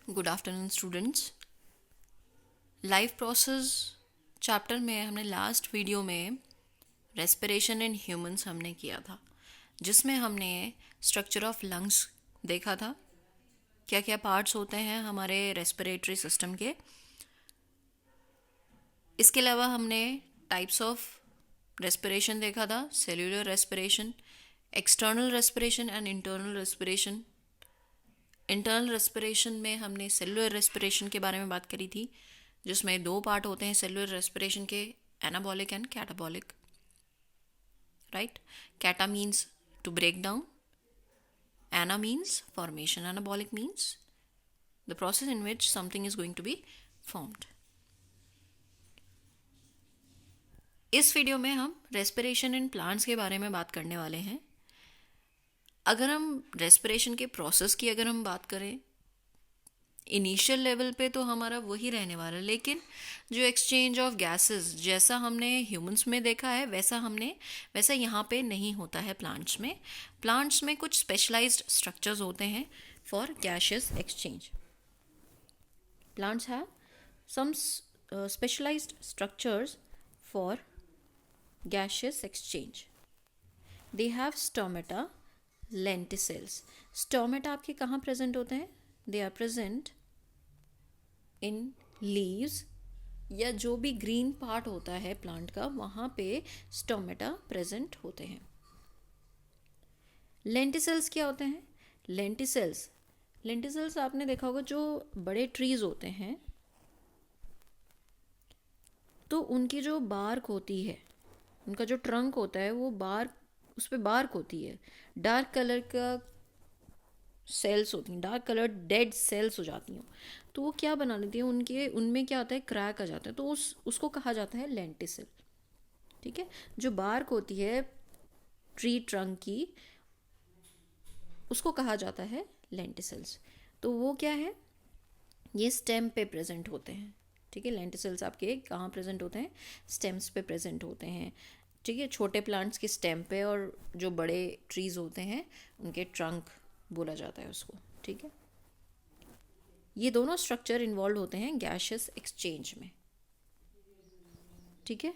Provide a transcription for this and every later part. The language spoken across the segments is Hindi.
Good afternoon students. Life process chapter में हमने लास्ट वीडियो में रेस्पिरेशन इन ह्यूमंस हमने किया था, जिसमें हमने स्ट्रक्चर ऑफ लंग्स देखा था। क्या क्या पार्ट्स होते हैं हमारे रेस्पिरेटरी सिस्टम के। इसके अलावा हमने टाइप्स ऑफ रेस्पिरेशन देखा था, cellular respiration, external respiration and internal respiration. Internal respiration में हमने सेलुलर रेस्पिरेशन के बारे में बात करी थी, जिसमें दो पार्ट होते हैं सेलुलर रेस्पिरेशन के, anabolic and catabolic. Right. Cata means to break down, ana means formation, anabolic means the process in which something is going to be formed. इस वीडियो में हम रेस्पिरेशन इन प्लांट्स के बारे में बात करने वाले हैं। अगर हम रेस्पिरेशन के प्रोसेस की अगर हम बात करें, इनिशियल लेवल पे तो हमारा वही रहने वाला है, लेकिन जो एक्सचेंज ऑफ गैसेस जैसा हमने ह्यूमंस में देखा है वैसा यहाँ पे नहीं होता है प्लांट्स में। प्लांट्स में कुछ स्पेशलाइज्ड स्ट्रक्चर्स होते हैं for gaseous exchange. Plants have some specialized structures for gaseous exchange. They have stomata, lenticels. Stomata आपके कहाँ प्रेजेंट होते हैं? They are present in leaves, या जो भी ग्रीन पार्ट होता है प्लांट का वहाँ पे स्टोमेटा प्रेजेंट होते हैं। लेंटिसल्स क्या होते हैं? लेंटिसल्स आपने देखा होगा, जो बड़े ट्रीज होते हैं तो उनकी जो बार्क होती है, उनका जो ट्रंक होता है वो उस पर बार्क होती है, डार्क कलर का सेल्स होती हैं, डार्क कलर डेड सेल्स हो जाती हैं, तो वो क्या बना लेती है, उनमें क्या होता है, क्रैक आ जाता है, तो उसको कहा जाता है लेंटिसल। ठीक है। जो बार्क होती है ट्री ट्रंक की उसको कहा जाता है लेंटिसल्स। तो वो क्या है, ये स्टेम पे प्रेजेंट होते हैं। ठीक है। लेंटिसल्स आपके कहाँ प्रेजेंट होते हैं? स्टेम्स पे प्रेजेंट होते हैं। ठीक है। छोटे प्लांट्स के स्टेम पे, और जो बड़े ट्रीज होते हैं उनके ट्रंक बोला जाता है उसको। ठीक है। ये दोनों स्ट्रक्चर इन्वॉल्व होते हैं गैशियस एक्सचेंज में। ठीक है।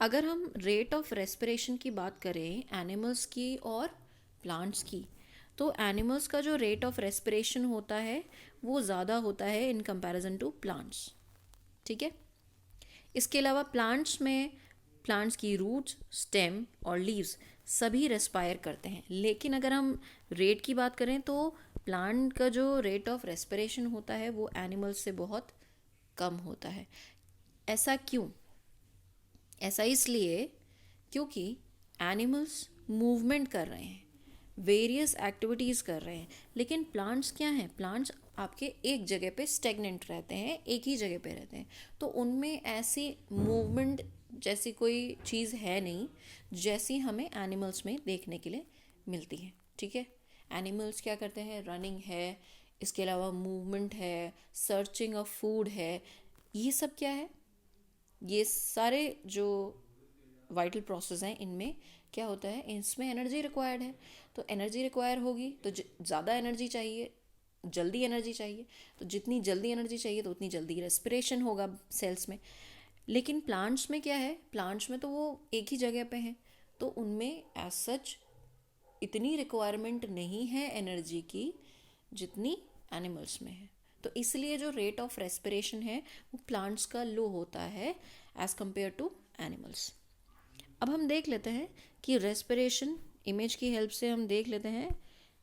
अगर हम रेट ऑफ रेस्पिरेशन की बात करें एनिमल्स की और प्लांट्स की, तो एनिमल्स का जो रेट ऑफ रेस्पिरेशन होता है वो ज़्यादा होता है इन कंपैरिजन टू प्लांट्स। ठीक है। इसके अलावा प्लांट्स की रूट्स, स्टेम और लीव्स सभी रेस्पायर करते हैं, लेकिन अगर हम रेट की बात करें तो प्लांट का जो रेट ऑफ रेस्पिरेशन होता है वो एनिमल्स से बहुत कम होता है। ऐसा क्यों? ऐसा इसलिए क्योंकि एनिमल्स मूवमेंट कर रहे हैं, वेरियस एक्टिविटीज़ कर रहे हैं, लेकिन प्लांट्स क्या हैं? प्लांट्स आपके एक जगह पे स्टेगनेंट रहते हैं, एक ही जगह पे रहते हैं, तो उनमें ऐसी मूवमेंट जैसी कोई चीज़ है नहीं जैसी हमें एनिमल्स में देखने के लिए मिलती है। ठीक है। एनिमल्स क्या करते हैं? रनिंग है, इसके अलावा मूवमेंट है, सर्चिंग ऑफ फूड है, ये सब क्या है? ये सारे जो वाइटल प्रोसेस हैं इनमें क्या होता है, इसमें एनर्जी रिक्वायर्ड है। तो एनर्जी रिक्वायर होगी तो ज़्यादा एनर्जी चाहिए, जल्दी एनर्जी चाहिए, तो जितनी जल्दी एनर्जी चाहिए तो उतनी जल्दी रेस्पिरेशन होगा सेल्स में। लेकिन प्लांट्स में क्या है? प्लांट्स में तो वो एक ही जगह पे हैं, तो उनमें एज सच इतनी रिक्वायरमेंट नहीं है एनर्जी की जितनी एनिमल्स में है। तो इसलिए जो रेट ऑफ रेस्पिरेशन है वो प्लांट्स का लो होता है एज कंपेयर टू एनिमल्स। अब हम देख लेते हैं कि रेस्पिरेशन, इमेज की हेल्प से हम देख लेते हैं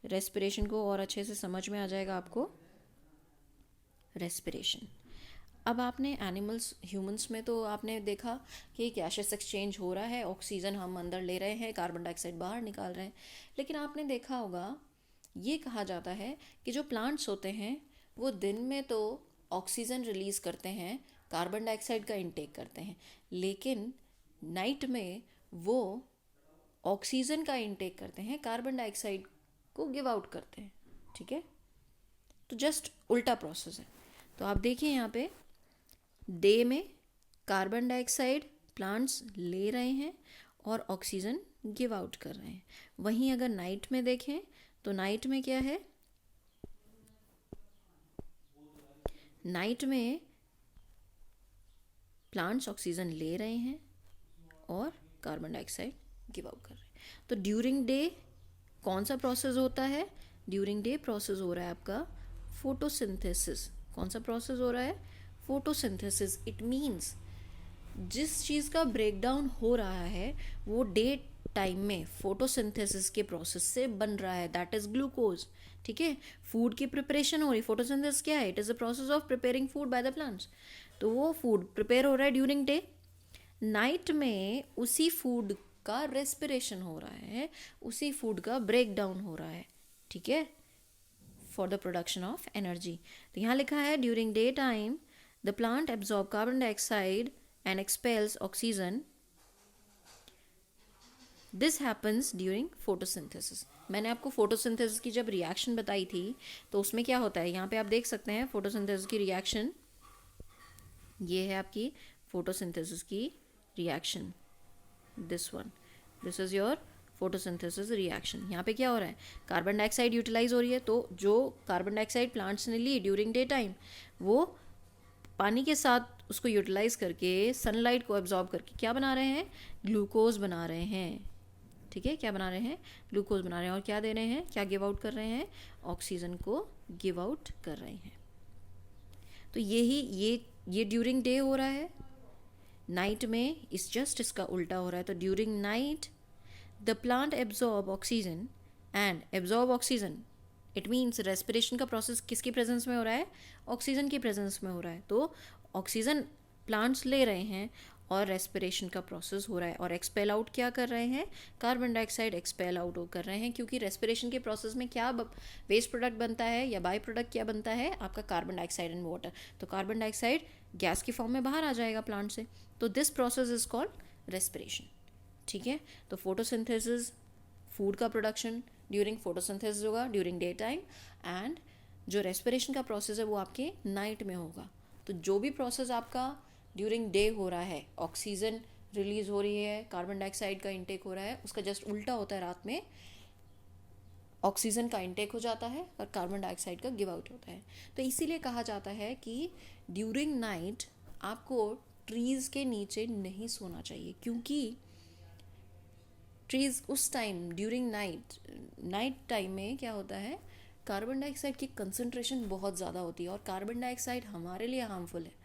रेस्पिरेशन को, और अच्छे से समझ में आ जाएगा आपको रेस्पिरेशन। अब आपने एनिमल्स, ह्यूमंस में तो आपने देखा कि गैसेस एक्सचेंज हो रहा है, ऑक्सीजन हम अंदर ले रहे हैं, कार्बन डाइऑक्साइड बाहर निकाल रहे हैं। लेकिन आपने देखा होगा, ये कहा जाता है कि जो प्लांट्स होते हैं वो दिन में तो ऑक्सीजन रिलीज़ करते हैं, कार्बन डाइऑक्साइड का इंटेक करते हैं, लेकिन नाइट में वो ऑक्सीजन का इंटेक करते हैं, कार्बन डाइऑक्साइड को गिव आउट करते हैं। ठीक है। तो जस्ट उल्टा प्रोसेस है। तो आप देखिए यहाँ पे, डे में कार्बन डाइऑक्साइड प्लांट्स ले रहे हैं और ऑक्सीजन गिव आउट कर रहे हैं। वहीं अगर नाइट में देखें तो नाइट में क्या है, नाइट में प्लांट्स ऑक्सीजन ले रहे हैं और कार्बन डाइऑक्साइड गिव आउट कर रहे हैं। तो ड्यूरिंग डे कौन सा प्रोसेस होता है? ड्यूरिंग डे प्रोसेस हो रहा है आपका फोटोसिंथेसिस। कौन सा प्रोसेस हो रहा है? फोटोसिंथेसिस। इट मीन्स जिस चीज़ का ब्रेकडाउन हो रहा है वो डे टाइम में फोटोसिंथेसिस के प्रोसेस से बन रहा है, दैट इज ग्लूकोज। ठीक है, फूड की प्रिपरेशन हो रही। फोटोसिंथेसिस क्या है? It is the process of preparing food by the plants. तो वो फूड प्रिपेयर हो रहा है ड्यूरिंग डे। नाइट में उसी फूड का रेस्पिरेशन हो रहा है, उसी फूड का ब्रेक डाउन हो रहा है। ठीक है, for the production of energy. तो यहाँ लिखा है during day time the plant absorb carbon dioxide and expels oxygen. This happens during photosynthesis. मैंने आपको फोटोसिंथेसिस की जब रिएक्शन बताई थी तो उसमें क्या होता है, यहाँ पे आप देख सकते हैं फोटोसिंथेसिस की रिएक्शन। ये है आपकी फोटोसिंथेसिस की reaction, this one, this is your photosynthesis reaction. यहाँ पे क्या हो रहा है? कार्बन डाइऑक्साइड यूटिलाइज हो रही है। तो जो कार्बन डाइऑक्साइड प्लांट्स ने ली ड्यूरिंग डे टाइम, वो पानी के साथ उसको यूटिलाइज करके सनलाइट को एब्जॉर्ब करके क्या बना रहे हैं? ग्लूकोज बना रहे हैं। ठीक है, क्या बना रहे हैं? ग्लूकोज बना रहे हैं। और क्या दे रहे हैं? क्या गिव आउट कर रहे हैं? ऑक्सीजन को गिव आउट कर रहे हैं। तो यही ये ड्यूरिंग डे हो रहा है। नाइट में इस जस्ट इसका उल्टा हो रहा है। तो during night the plant absorb oxygen and absorb oxygen, it means respiration का प्रोसेस किसकी प्रेजेंस में हो रहा है? ऑक्सीजन की प्रेजेंस में हो रहा है। तो ऑक्सीजन प्लांट्स ले रहे हैं और रेस्पिरेशन का प्रोसेस हो रहा है। और एक्सपेल आउट क्या कर रहे हैं? कार्बन डाइऑक्साइड एक्सपेल आउट कर रहे हैं, क्योंकि रेस्पिरेशन के प्रोसेस में क्या वेस्ट प्रोडक्ट बनता है या बाई प्रोडक्ट क्या बनता है? आपका कार्बन डाइऑक्साइड एंड वाटर। तो कार्बन डाइऑक्साइड गैस की फॉर्म में बाहर आ जाएगा प्लांट से। तो this process is called respiration. ठीक है, तो फोटोसिंथेसिस, फूड का प्रोडक्शन ड्यूरिंग फोटोसिंथेसिस होगा ड्यूरिंग डे टाइम, एंड जो रेस्पिरेशन का प्रोसेस है वो आपके नाइट में होगा। तो जो भी प्रोसेस आपका ड्यूरिंग डे हो रहा है, ऑक्सीजन रिलीज हो रही है, कार्बन डाइऑक्साइड का इंटेक हो रहा है, उसका जस्ट उल्टा होता है। रात में ऑक्सीजन का इंटेक हो जाता है और कार्बन डाइऑक्साइड का गिव आउट होता है। तो इसीलिए कहा जाता है कि ड्यूरिंग नाइट आपको ट्रीज़ के नीचे नहीं सोना चाहिए, क्योंकि ट्रीज़ उस टाइम ड्यूरिंग नाइट टाइम में क्या होता है? कार्बन डाइऑक्साइड की कंसंट्रेशन बहुत ज़्यादा होती है और कार्बन डाइऑक्साइड हमारे लिए हार्मफुल है।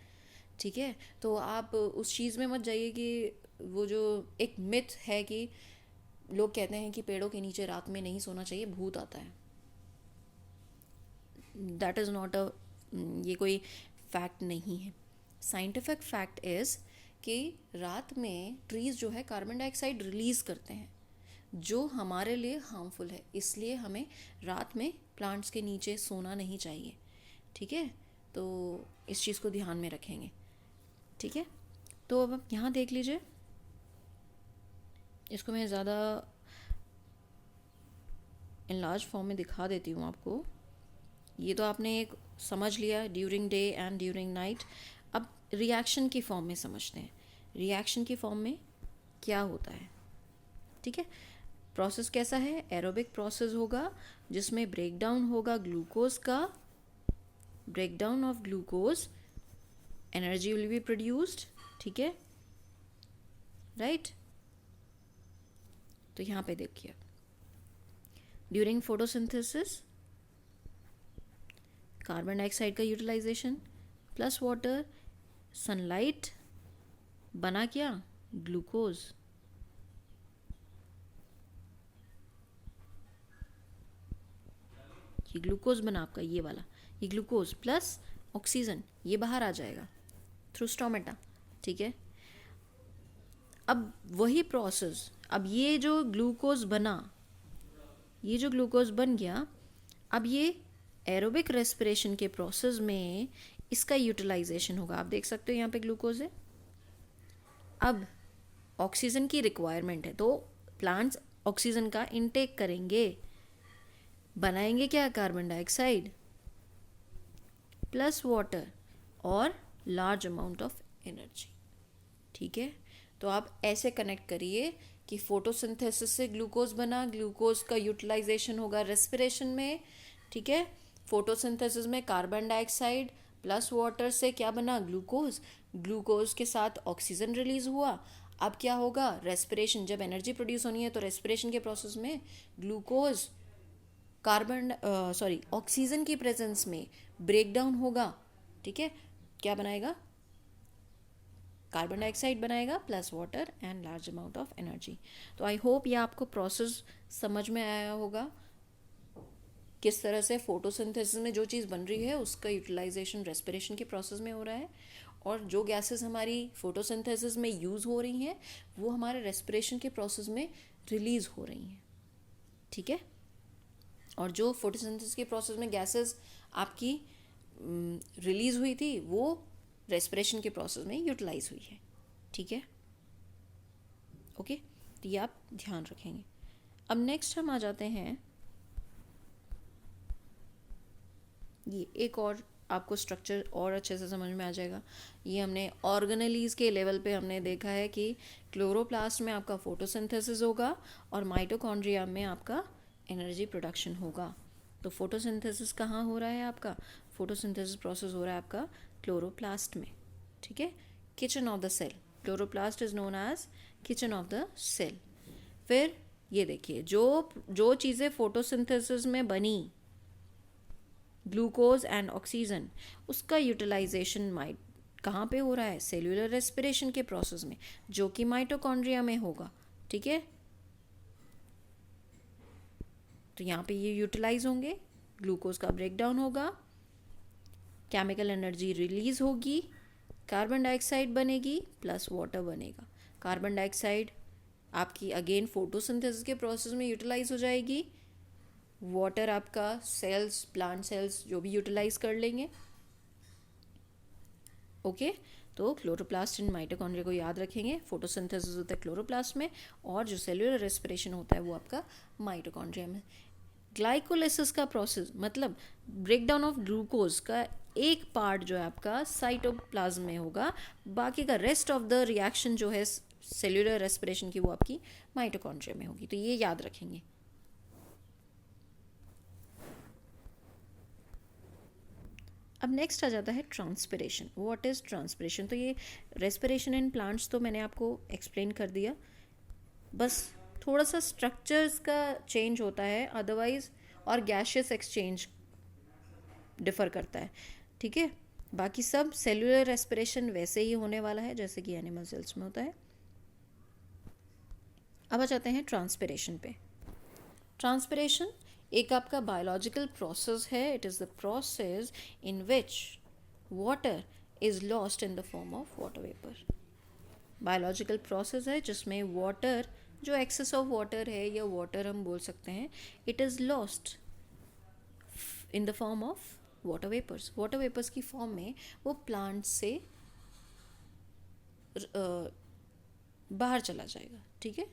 ठीक है, तो आप उस चीज़ में मत जाइए कि वो जो एक मिथ है कि लोग कहते हैं कि पेड़ों के नीचे रात में नहीं सोना चाहिए, भूत आता है। दैट इज़ नॉट ये कोई फैक्ट नहीं है। साइंटिफिक फैक्ट इज़ कि रात में ट्रीज़ जो है कार्बन डाइऑक्साइड रिलीज़ करते हैं जो हमारे लिए हार्मफुल है, इसलिए हमें रात में प्लांट्स के नीचे सोना नहीं चाहिए। ठीक है, तो इस चीज़ को ध्यान में रखेंगे। ठीक है, तो अब आप यहाँ देख लीजिए, इसको मैं ज़्यादा इनलार्ज फॉर्म में दिखा देती हूँ आपको। ये तो आपने एक समझ लिया during day and during night. अब रिएक्शन की फॉर्म में समझते हैं, रिएक्शन की फॉर्म में क्या होता है। ठीक है, प्रोसेस कैसा है? एरोबिक प्रोसेस होगा जिसमें ब्रेकडाउन होगा ग्लूकोज का, breakdown of glucose, energy will be produced. ठीक है, राइट। तो यहाँ पे देखिए, ड्यूरिंग फोटोसिंथेसिस कार्बन डाइऑक्साइड का यूटिलाइजेशन प्लस वाटर, सनलाइट बना क्या? ग्लूकोज। ये ग्लूकोज बना आपका, ये वाला, ये ग्लूकोज प्लस ऑक्सीजन, ये बाहर आ जाएगा थ्रू स्टोमेटा। ठीक है, अब वही प्रोसेस, अब ये जो ग्लूकोज बना, ये जो ग्लूकोज बन गया, अब ये एरोबिक रेस्पिरेशन के प्रोसेस में इसका यूटिलाइजेशन होगा। आप देख सकते हो यहाँ पे ग्लूकोज है। अब ऑक्सीजन की रिक्वायरमेंट है तो प्लांट्स ऑक्सीजन का इनटेक करेंगे, बनाएंगे क्या? कार्बन डाइऑक्साइड प्लस वाटर और लार्ज अमाउंट ऑफ एनर्जी। ठीक है, तो आप ऐसे कनेक्ट करिए कि फोटोसिंथेसिस से ग्लूकोज बना, ग्लूकोज का यूटिलाइजेशन होगा रेस्पिरेशन में। ठीक है, फोटोसिंथेसिस में कार्बन डाइऑक्साइड प्लस वाटर से क्या बना, ग्लूकोज, ग्लूकोज के साथ ऑक्सीजन रिलीज हुआ। अब क्या होगा, रेस्पिरेशन, जब एनर्जी प्रोड्यूस होनी है तो रेस्पिरेशन के प्रोसेस में ग्लूकोज कार्बन ऑक्सीजन की प्रेजेंस में ब्रेक डाउन होगा, ठीक है, क्या बनाएगा, कार्बन डाइऑक्साइड बनाएगा plus water and large amount of energy. तो आई होप ये आपको प्रोसेस समझ में आया होगा, किस तरह से फोटोसिंथेसिस में जो चीज़ बन रही है उसका यूटिलाइजेशन रेस्पिरेशन के प्रोसेस में हो रहा है, और जो गैसेस हमारी फोटोसिंथेसिस में यूज़ हो रही हैं वो हमारे रेस्पिरेशन के प्रोसेस में रिलीज़ हो रही हैं, ठीक है। और जो फोटोसिंथेसिस के प्रोसेस में गैसेस आपकी रिलीज़ हुई थी वो रेस्पिरेशन के प्रोसेस में यूटिलाइज हुई है, ठीक है, ओके। तो ये आप ध्यान रखेंगे। अब नेक्स्ट हम आ जाते हैं, ये एक और आपको स्ट्रक्चर और अच्छे से समझ में आ जाएगा। ये हमने ऑर्गेनेलीज के लेवल पे हमने देखा है कि क्लोरोप्लास्ट में आपका फोटोसिंथेसिस होगा और माइटोकॉन्ड्रिया में आपका एनर्जी प्रोडक्शन होगा। तो फोटोसिंथेसिस कहाँ हो रहा है आपका, फोटोसिंथेसिस प्रोसेस हो रहा है आपका क्लोरोप्लास्ट में, ठीक है, kitchen of the cell. Chloroplast is known as kitchen of the cell. फिर ये देखिए, जो चीज़ें फोटोसिंथेसिस में बनी, ग्लूकोज एंड ऑक्सीजन, उसका यूटिलाइजेशन कहाँ पे हो रहा है, सेल्यूलर रेस्पिरेशन के प्रोसेस में, जो कि माइटोकॉन्ड्रिया में होगा, ठीक है। तो यहाँ पे ये यूटिलाइज होंगे, ग्लूकोज का ब्रेकडाउन होगा, केमिकल एनर्जी रिलीज होगी, कार्बन डाइऑक्साइड बनेगी प्लस वाटर बनेगा। कार्बन डाइऑक्साइड आपकी अगेन फोटोसिंथेसिस के प्रोसेस में यूटिलाइज हो जाएगी, वाटर आपका सेल्स, प्लांट सेल्स जो भी यूटिलाइज कर लेंगे, ओके। तो क्लोरोप्लास्ट एंड माइटोकॉन्ड्रिया को याद रखेंगे, फोटोसिंथेसिस होता है क्लोरोप्लास्ट में और जो सेल्यूलर रेस्पिरेशन होता है वो आपका माइटोकॉन्ड्रिया में। ग्लाइकोलिसिस का प्रोसेस मतलब ब्रेकडाउन ऑफ ग्लूकोज का एक पार्ट जो है आपका साइटोप्लाज्म में होगा, बाकी का रेस्ट ऑफ द रिएक्शन जो है सेल्यूलर रेस्पिरेशन की वो आपकी माइटोकॉन्ड्रिया में होगी। तो ये याद रखेंगे। अब नेक्स्ट आ जाता है ट्रांसपिरेशन। What is transpiration? तो ये रेस्पिरेशन इन प्लांट्स तो मैंने आपको एक्सप्लेन कर दिया, बस थोड़ा सा स्ट्रक्चर्स का चेंज होता है, अदरवाइज और गैशियस एक्सचेंज डिफर करता है, ठीक है। बाकी सब सेल्यूलर रेस्पिरेशन वैसे ही होने वाला है जैसे कि एनिमल सेल्स में होता है। अब आ जाते हैं ट्रांसपिरेशन पे। ट्रांसपिरेशन एक आपका बायोलॉजिकल प्रोसेस है। It is the process in which water is lost in the form of water vapour. Biological process है जिसमें वाटर, जो एक्सेस ऑफ वाटर है या वाटर हम बोल सकते हैं, it is lost in the form of water vapours. Water vapours की फॉर्म में वो प्लांट से बाहर चला जाएगा, ठीक है।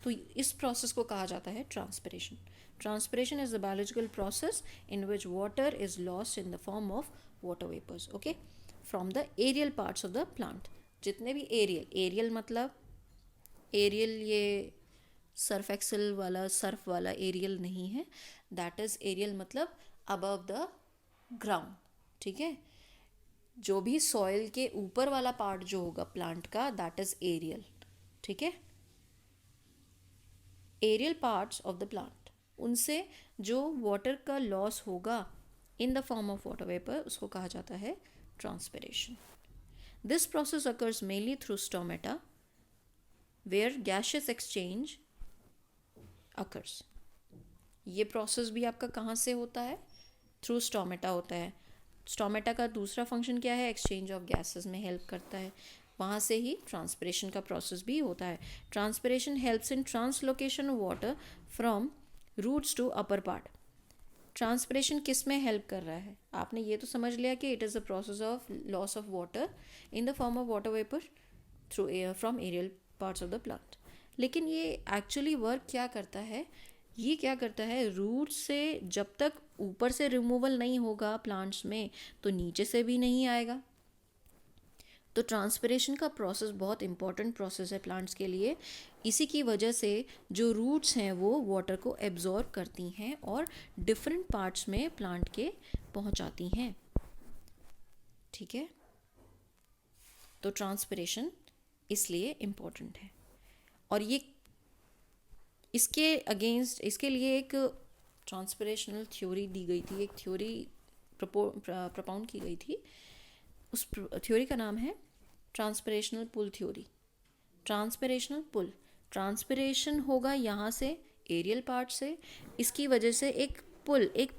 तो इस प्रोसेस को कहा जाता है transpiration. Transpiration is the biological process in which water is lost in the form of water vapours, okay, from the aerial parts of the plant. जितने भी एरियल मतलब एरियल ये सर्फ एक्सेल वाला, सर्फ वाला एरियल नहीं है, दैट इज एरियल मतलब अबव द ग्राउंड, ठीक है। जो भी सॉइल के ऊपर वाला पार्ट जो होगा प्लांट का, दैट इज एरियल, ठीक है। Aerial parts of the plant, उनसे जो वाटर का लॉस होगा in the form of water vapour, उसको कहा जाता है transpiration. This process occurs mainly through stomata where gaseous exchange occurs. ये प्रोसेस भी आपका कहाँ से होता है? थ्रू स्टोमेटा होता है। स्टोमेटा का दूसरा फंक्शन क्या है? एक्सचेंज ऑफ गैसेस में हेल्प करता है। वहाँ से ही ट्रांसपिरेशन का प्रोसेस भी होता है। Transpiration helps in translocation of water from roots to upper part. Transpiration किस में हेल्प कर रहा है? आपने ये तो समझ लिया कि it is the process of loss of water in the form of water vapour through air from aerial parts of the plant. लेकिन ये एक्चुअली वर्क क्या करता है? ये क्या करता है, रूट से जब तक ऊपर से रिमूवल नहीं होगा प्लांट्स में, तो नीचे से भी नहीं आएगा। तो ट्रांसपिरेशन का प्रोसेस बहुत इंपॉर्टेंट प्रोसेस है प्लांट्स के लिए। इसी की वजह से जो रूट्स हैं वो वाटर को एब्जॉर्ब करती हैं और डिफरेंट पार्ट्स में प्लांट के पहुंचाती हैं। ठीक है, तो ट्रांसपिरेशन इसलिए इम्पोर्टेंट है। और ये इसके अगेंस्ट, इसके लिए एक ट्रांसपिरेशनल थ्योरी दी गई थी, एक थ्योरी प्रपोनाउंड की गई थी। उस थ्योरी का नाम है ट्रांसपिरेशनल पुल थ्योरी। ट्रांसपिरेशनल पुल, ट्रांसपिरेशन होगा यहाँ से, एरियल पार्ट से, इसकी वजह से एक पुल, एक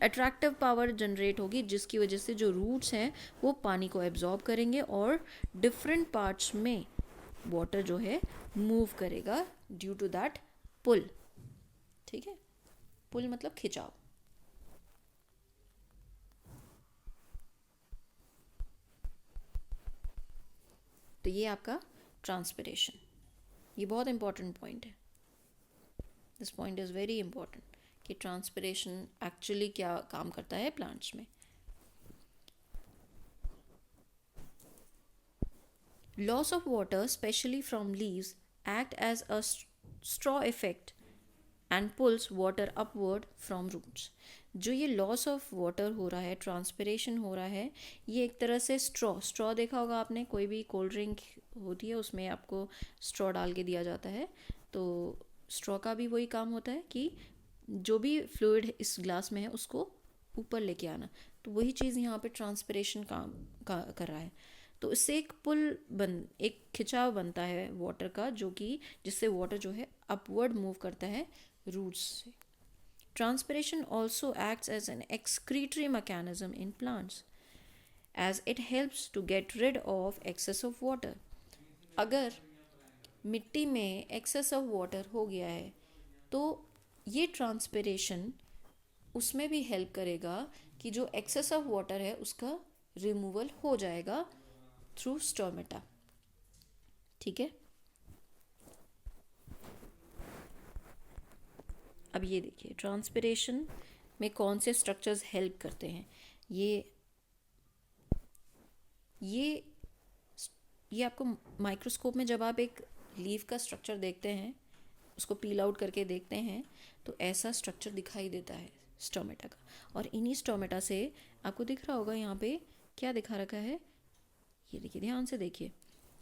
अट्रैक्टिव पावर जनरेट होगी, जिसकी वजह से जो रूट्स हैं वो पानी को एब्जॉर्ब करेंगे और डिफरेंट पार्ट्स में वाटर जो है मूव करेगा ड्यू टू दैट पुल। ठीक है, पुल मतलब खिंचाव। तो ये आपका ट्रांसपिरेशन, ये बहुत इंपॉर्टेंट पॉइंट है। This point is very important कि ट्रांसपिरेशन एक्चुअली क्या काम करता है प्लांट्स में। Loss of water specially from leaves act as a straw effect and pulls water upward from roots. जो ये लॉस ऑफ वाटर हो रहा है, ट्रांसपिरेशन हो रहा है, ये एक तरह से स्ट्रॉ देखा होगा आपने, कोई भी कोल्ड ड्रिंक होती है उसमें आपको स्ट्रॉ डाल के दिया जाता है, तो स्ट्रॉ का भी वही काम होता है कि जो भी फ्लूइड इस ग्लास में है उसको ऊपर लेके आना। तो वही चीज़ यहाँ पे ट्रांसपिरेशन काम कर रहा है। तो इससे एक खिंचाव बनता है वाटर का, जो कि जिससे वाटर जो है अपवर्ड मूव करता है रूट्स से। Transpiration also acts as an excretory mechanism in plants, as it helps to get rid of excess of water. अगर मिट्टी में excess of water हो गया है तो ये ट्रांसपिरेशन उसमें भी हेल्प करेगा कि जो excess of water है उसका रिमूवल हो जाएगा थ्रू स्टोमेटा। ठीक है, अब ये देखिए ट्रांसपिरेशन में कौन से स्ट्रक्चर्स हेल्प करते हैं। ये ये आपको माइक्रोस्कोप में जब आप एक लीफ का स्ट्रक्चर देखते हैं, उसको पील आउट करके देखते हैं, तो ऐसा स्ट्रक्चर दिखाई देता है स्टोमेटा का। और इन्हीं स्टोमेटा से आपको दिख रहा होगा यहाँ पे क्या दिखा रखा है, ये देखिए, ध्यान से देखिए।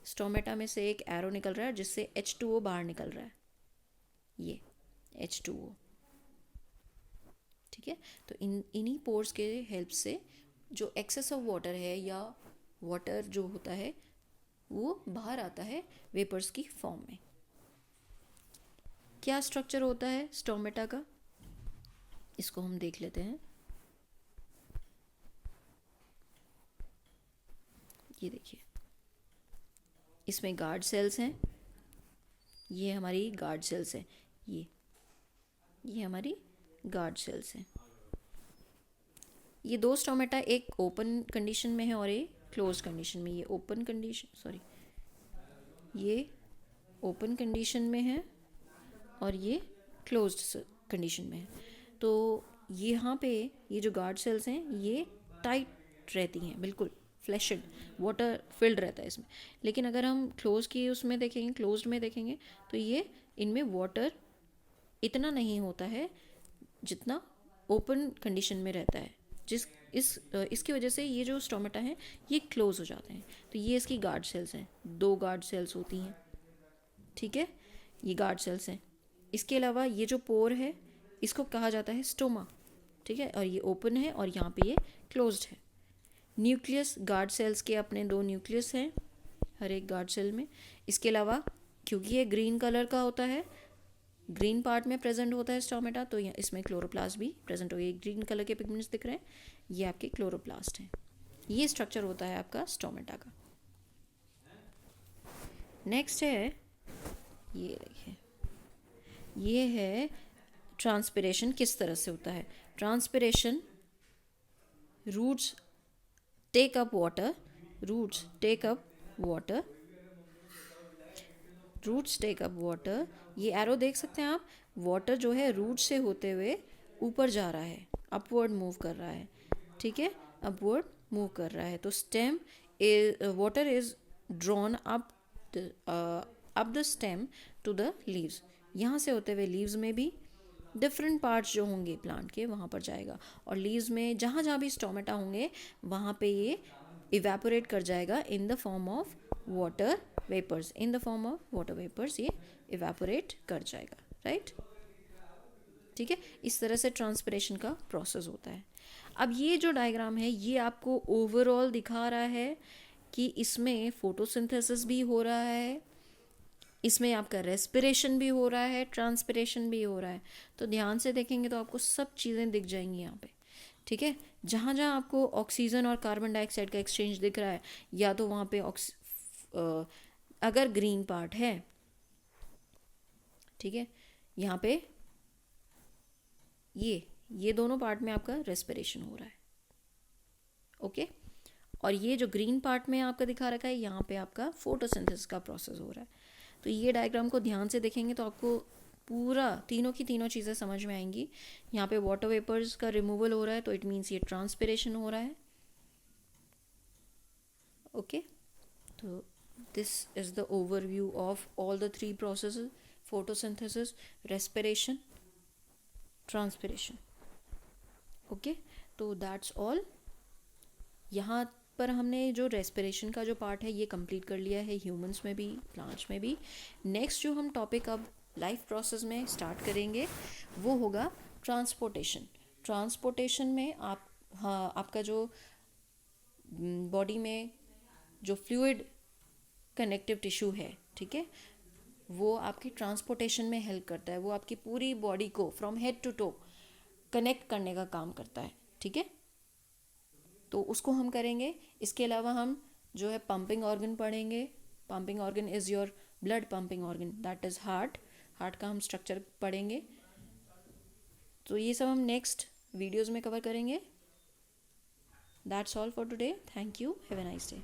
स्टोमेटा में से एक एरो निकल रहा है जिससे H2O बाहर निकल रहा है, ये H2O। ठीक है, तो इन्हीं पोर्स के हेल्प से जो एक्सेस ऑफ वाटर है या वाटर जो होता है वो बाहर आता है वेपर्स की फॉर्म में। क्या स्ट्रक्चर होता है स्टोमेटा का, इसको हम देख लेते हैं। ये देखिए, इसमें गार्ड सेल्स हैं, ये हमारी गार्ड सेल्स हैं, ये हमारी गार्ड सेल्स हैं। ये दो स्टोमेटा एक ओपन कंडीशन में है और एक क्लोज कंडीशन में। ये ओपन कंडीशन में है और ये क्लोज्ड कंडीशन में है। तो यहाँ पे ये जो गार्ड सेल्स हैं ये टाइट रहती हैं, बिल्कुल फ्लैशड, वाटर फिल्ड रहता है इसमें। लेकिन अगर हम क्लोज्ड में देखेंगे तो ये इनमें वाटर इतना नहीं होता है जितना ओपन कंडीशन में रहता है। इसकी वजह से ये जो स्टोमेटा हैं ये क्लोज हो जाते हैं। तो ये इसकी गार्ड सेल्स हैं, दो गार्ड सेल्स होती हैं। ठीक है, ये गार्ड सेल्स हैं। इसके अलावा ये जो पोर है इसको कहा जाता है स्टोमा। ठीक है, और ये ओपन है और यहाँ पे ये क्लोज्ड है। न्यूक्लियस, गार्ड सेल्स के अपने दो न्यूक्लियस हैं हर एक गार्ड सेल में। इसके अलावा क्योंकि ये ग्रीन कलर का होता है, ग्रीन पार्ट में प्रेजेंट होता है स्टोमेटा, तो इसमें क्लोरोप्लास्ट भी प्रेजेंट हो। ये ग्रीन कलर के पिगमेंट्स दिख रहे हैं, ये आपके क्लोरोप्लास्ट हैं। ये स्ट्रक्चर होता है आपका स्टोमेटा का। नेक्स्ट है, ये देखिए, ये है ट्रांसपिरेशन किस तरह से होता है। Transpiration, roots take up water, roots take up water. ये एरो देख सकते हैं आप, वाटर जो है रूट से होते हुए ऊपर जा रहा है, अपवर्ड मूव कर रहा है। ठीक है, अपवर्ड मूव कर रहा है। तो water is drawn up the stem to the leaves. यहाँ से होते हुए लीव्स में भी डिफरेंट पार्ट्स जो होंगे प्लांट के वहाँ पर जाएगा, और लीव्स में जहाँ जहाँ भी स्टोमेटा होंगे वहाँ पे ये इवेपोरेट कर जाएगा in the form of water vapours, in the form of water vapours ये इवेपोरेट कर जाएगा, राइट। ठीक है, इस तरह से ट्रांसपिरेशन का प्रोसेस होता है। अब ये जो डायग्राम है ये आपको ओवरऑल दिखा रहा है कि इसमें फोटोसिंथेसिस भी हो रहा है, इसमें आपका रेस्पिरेशन भी हो रहा है, ट्रांसपिरेशन भी हो रहा है। तो ध्यान से देखेंगे तो आपको सब चीज़ें दिख जाएंगी यहाँ पे। ठीक है, जहाँ जहाँ आपको ऑक्सीजन और कार्बन डाइऑक्साइड का एक्सचेंज दिख रहा है, या तो वहाँ पे अगर ग्रीन पार्ट है, ठीक है, यहाँ पे ये दोनों पार्ट में आपका रेस्पिरेशन हो रहा है। ओके, और ये जो ग्रीन पार्ट में आपका दिखा रखा है यहाँ पे आपका फोटोसिंथेसिस का प्रोसेस हो रहा है। तो ये डायग्राम को ध्यान से देखेंगे तो आपको पूरा तीनों की तीनों चीज़ें समझ में आएंगी। यहाँ पे वाटर वेपर्स का रिमूवल हो रहा है तो इट मीन्स ये ट्रांसपिरेशन हो रहा है। ओके, तो this is the overview of all the three processes, photosynthesis, respiration, transpiration. Okay, तो दैट्स ऑल। यहाँ पर हमने जो रेस्पिरेशन का जो पार्ट है ये कंप्लीट कर लिया है, ह्यूमंस में भी प्लांट्स में भी। नेक्स्ट जो हम टॉपिक अब लाइफ प्रोसेस में स्टार्ट करेंगे वो होगा ट्रांसपोर्टेशन। ट्रांसपोर्टेशन में आपका जो बॉडी में जो फ्लूइड कनेक्टिव टिश्यू है, ठीक है, वो आपकी ट्रांसपोर्टेशन में हेल्प करता है। वो आपकी पूरी बॉडी को from head to toe connect करने का काम करता है। ठीक है, तो उसको हम करेंगे। इसके अलावा हम जो है पंपिंग ऑर्गन पढ़ेंगे। Pumping organ is your blood pumping organ, that is heart. Heart का हम स्ट्रक्चर पढ़ेंगे। तो ये सब हम नेक्स्ट वीडियोज़ में कवर करेंगे। That's all for today. Thank you, have a nice day.